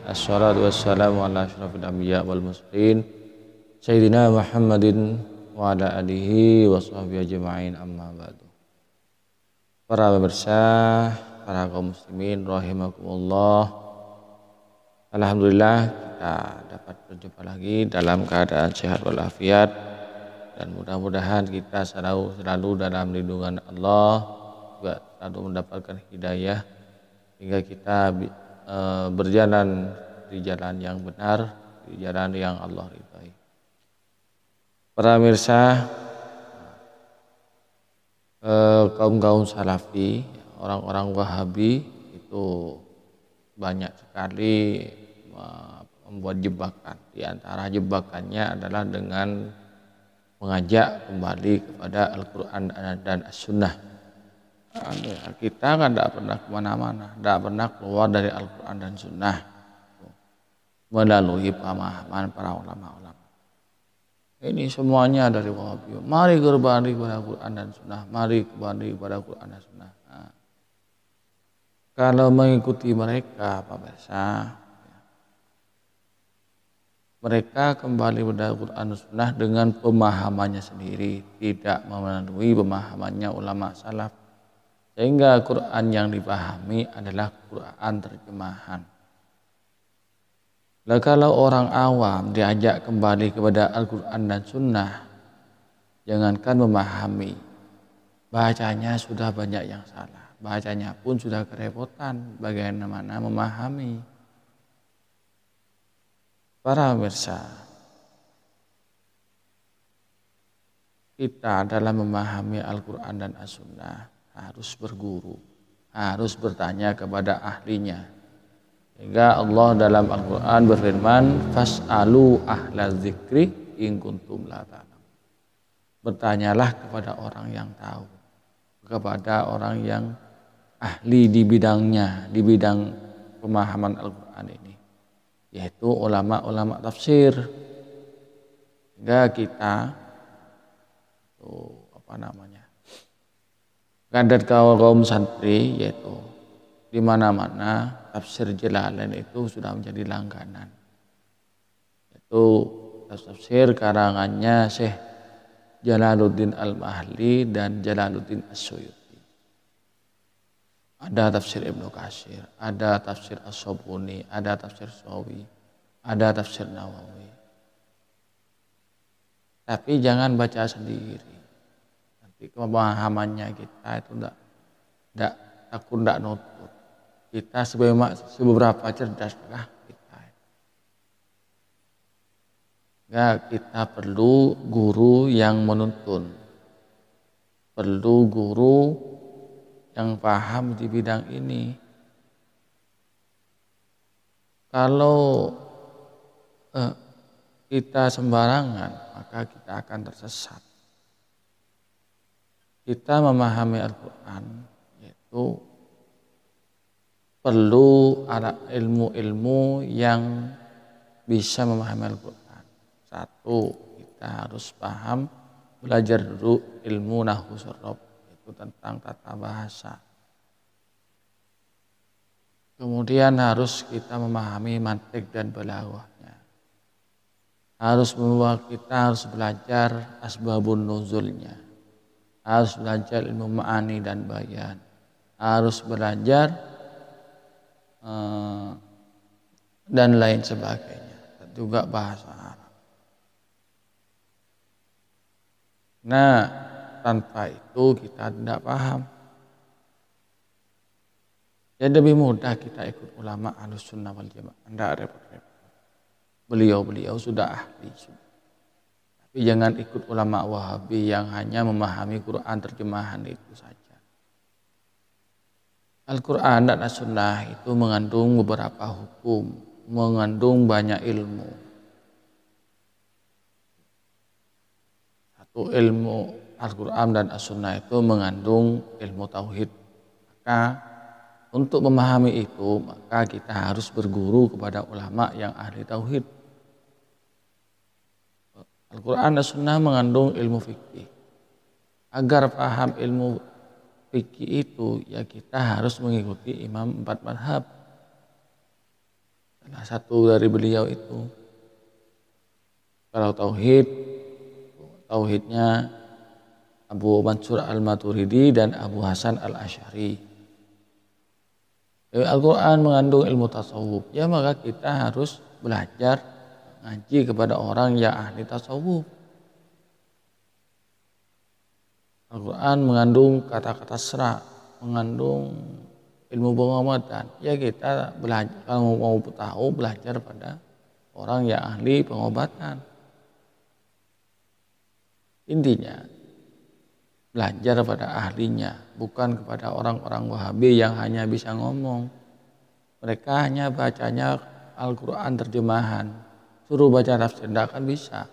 Assalatu wassalamu ala asyrafil anbiya wal mursalin Sayyidina Muhammadin wa ala alihi wa sahbihi ajma'in, amma ba'du. Para pemirsa, para kaum muslimin rahimakumullah, alhamdulillah kita dapat berjumpa lagi dalam keadaan sehat walafiat, dan mudah-mudahan kita selalu dalam lindungan Allah, juga selalu mendapatkan hidayah hingga kita berjalan di jalan yang benar, di jalan yang Allah ridhai. Para pemirsa, kaum salafi, orang-orang Wahabi itu banyak sekali membuat jebakan. Di antara jebakannya adalah dengan mengajak kembali kepada Al-Quran dan As-Sunnah. Kita kan tidak pernah kemana-mana, tidak pernah keluar dari Al-Quran dan Sunnah melalui pemahaman para ulama-ulama. Ini semuanya dari Wahabi. Mari kembali kepada Al-Quran dan Sunnah, mari kembali kepada Al-Quran dan Sunnah. Nah, kalau mengikuti mereka, Pak Besa, mereka kembali kepada Al-Quran dan Sunnah dengan pemahamannya sendiri, tidak memenuhi pemahamannya ulama salaf. Sehingga Quran yang dipahami adalah Quran terjemahan. Nah, kalau orang awam diajak kembali kepada Al-Quran dan Sunnah, jangankan memahami, bacanya sudah banyak yang salah. Bacanya pun sudah kerepotan, bagaimana memahami. Para pemirsa, kita dalam memahami Al-Quran dan As-Sunnah harus berguru, harus bertanya kepada ahlinya. Sehingga Allah dalam Al-Quran berfirman, fas'alu ahla dzikri in kuntum la ta'lamun. Bertanyalah kepada orang yang tahu, kepada orang yang ahli di bidangnya, di bidang pemahaman Al-Quran ini, yaitu ulama-ulama tafsir. Sehingga kita kadar kaum santri, yaitu di mana-mana tafsir Jalalain itu sudah menjadi langganan. Itu tafsir karangannya Syekh Jalaluddin Al-Mahli dan Jalaluddin As-Suyuti. Ada tafsir Ibnu Katsir, ada tafsir As-Sabuni, ada tafsir Sawi, ada tafsir Nawawi. Tapi jangan baca sendiri. Nanti pemahamannya kita itu enggak takut enggak nutut. Kita seberapa cerdaslah kita. Kita perlu guru yang menuntun. Perlu guru yang paham di bidang ini. Kalau kita sembarangan, maka kita akan tersesat. Kita memahami Al-Quran yaitu perlu ada ilmu-ilmu yang bisa memahami Al-Quran. Satu, kita harus paham, belajar dulu ilmu nahwu sorof, itu tentang tata bahasa. Kemudian harus kita memahami mantik dan balaghahnya. Kita harus belajar asbabun nuzulnya. Harus belajar ilmu ma'ani dan bayan. Harus belajar dan lain sebagainya. Dan juga bahasa Arab. Nah, tanpa itu kita tidak paham. Jadi lebih mudah kita ikut ulama Ahlussunnah wal Jamaah. Tidak repot-repot. Beliau sudah ahli. Tapi jangan ikut ulama Wahabi yang hanya memahami Quran terjemahan itu saja. Al-Quran dan As-Sunnah itu mengandung beberapa hukum, mengandung banyak ilmu. Satu, ilmu Al-Quran dan As-Sunnah itu mengandung ilmu tauhid. Maka untuk memahami itu, maka kita harus berguru kepada ulama yang ahli tauhid. Al-Quran dan Sunnah mengandung ilmu fikih. Agar paham ilmu fikih itu, ya kita harus mengikuti imam 4 mazhab. Salah satu dari beliau itu. Kalau tauhidnya Abu Mansur al-Maturidi dan Abu Hasan al-Asy'ari. Al-Quran mengandung ilmu tasawuf, ya maka kita harus belajar ngaji kepada orang yang ahli tasawuf. Al-Quran mengandung kata-kata sera, mengandung ilmu pengobatan. Ya kita belajar, kalau mau tahu belajar pada orang yang ahli pengobatan. Intinya belajar pada ahlinya, bukan kepada orang-orang Wahabi yang hanya bisa ngomong. Mereka hanya bacanya Al-Quran terjemahan. Suruh baca tafsir tidak akan bisa.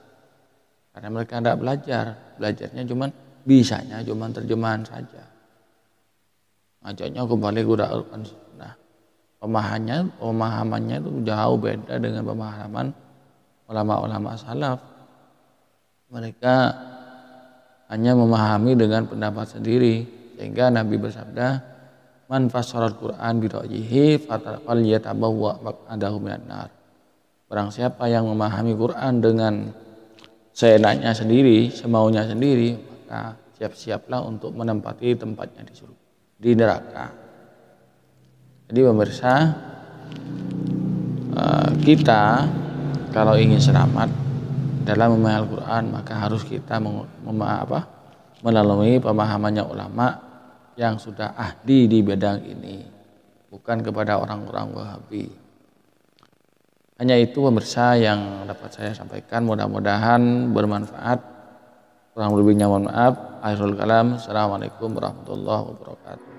Karena mereka tidak belajarnya bisanya cuma terjemahan saja. Ngajaknya kembali kepada Al-Quran. Nah, pemahamannya itu jauh beda dengan pemahaman ulama-ulama salaf. Mereka hanya memahami dengan pendapat sendiri, sehingga Nabi bersabda, "Man fassara al-Qur'an bi ra'yihi falyatabawwa maq'adahu minan nar." Barang siapa yang memahami Quran dengan seenaknya sendiri, semaunya sendiri, maka siap-siaplah untuk menempati tempatnya di neraka. Jadi pemirsa, kita kalau ingin selamat dalam memahami Al-Quran, maka harus kita melalui pemahamannya ulama yang sudah ahli di bidang ini, bukan kepada orang-orang Wahabi. Hanya itu pemirsa yang dapat saya sampaikan, mudah-mudahan bermanfaat. Kurang lebihnya mohon maaf. Akhirul kalam. Assalamualaikum warahmatullahi wabarakatuh.